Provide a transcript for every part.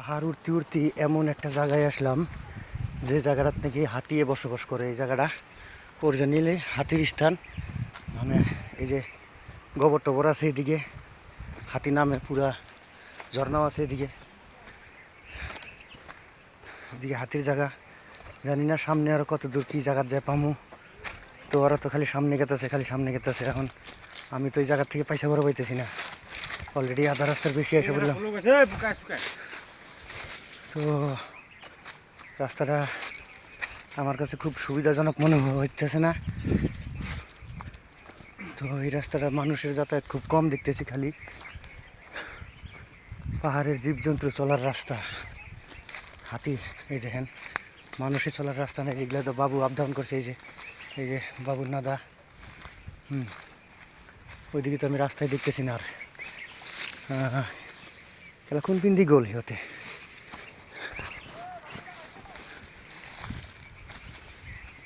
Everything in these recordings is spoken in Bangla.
পাহাড় উঠতে উঠতে এমন একটা জায়গায় আসলাম যে জায়গাটা নাকি হাতিয়ে বসবাস করে। এই জায়গাটা অরিজিনালি হাতির স্থান। মানে এই যে গোবর টবর আছে এদিকে, হাতি নামে পুরা ঝর্ণাও আছে এদিকে, এদিকে হাতির জায়গা। জানি না সামনে আরো কত দূর কি জায়গার যায় পামু। তো ওরা তো খালি সামনে গেতেছে, খালি সামনে গেতেছে। এখন আমি তো এই জায়গার থেকে পয়সা বড় পাইতেছি না, অলরেডি আধা রাস্তার বেশি এসে বললাম। তো রাস্তাটা আমার কাছে খুব সুবিধাজনক মনে হইতেছে না। তো এই রাস্তাটা মানুষের যাতায়াত খুব কম দেখতেছি, খালি পাহাড়ের জীবজন্তু চলার রাস্তা। হাতি এই দেখেন, মানুষের চলার রাস্তা নেই। যেগুলো তো বাবু আপ ডাউন করছে, এই যে বাবুর নাদা। ওইদিকে তো আমি রাস্তায় দেখতেছি না। আর খেলা কোন পিন্দি গোল হতে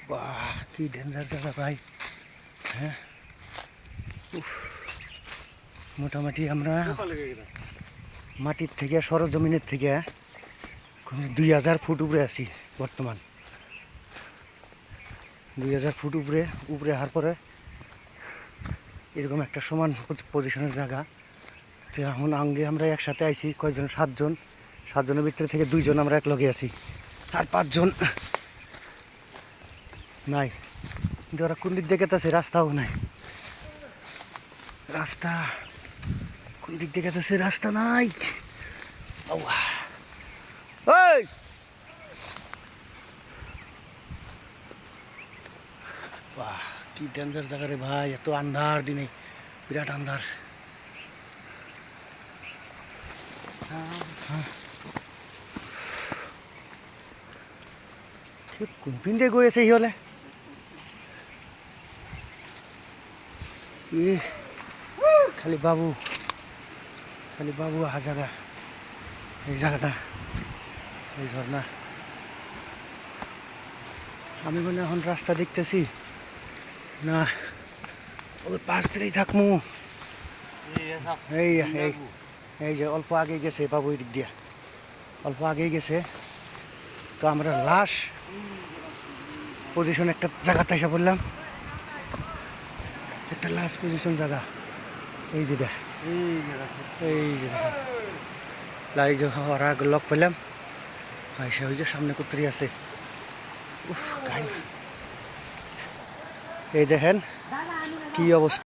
বাহ, কি ডেঞ্জার জায়গা ভাই। হ্যাঁ, মোটামুটি আমরা মাটির থেকে সরজমিনের থেকে 2000 ফুট উপরে আছি বর্তমান। 2000 ফুট উপরে হওয়ার পরে এরকম একটা সমান পজিশনের জায়গা। তো এখন আগে আমরা একসাথে আইছি কয়জন, 7 জন। 7 জনের ভিতরে থেকে 2 জন আমরা এক লগে আছি, আর 5 জন নাই। কিন্তু ওরা কোন দিক দেখে আছে, রাস্তাও নাই। রাস্তা কোন দিক দেখে আছে, রাস্তা নাই। ওই বাহ, কি ডেঞ্জার জায়গা রে ভাই। এত আন্ধার দিনে, বিরাট আন্ধার। কোন পিন্ডে গিয়েছে ই হলে খালি বাবু, খালি বাবু আহা জায়গা। এই জায়গাটা, এই ঝর্ণা। আমি মনে এখন রাস্তা দেখতেছি না, ওই পাশ দিকেই থাকমু। এই এই এই যে অল্প আগে গেছে বাবু, এই দিক দিয়া অল্প আগেই গেছে। তো আমরা লাস্ট পজিশন একটা জায়গাতে এসে বললাম, একটা লাস্ট পজিশন জায়গা। এই যে দেখ, এই যে লাই যে ওরা লক পেলাম। আইসা ওই যে সামনে কুত্তরি আছে। উফ, এই দেখেন কি অবস্থা।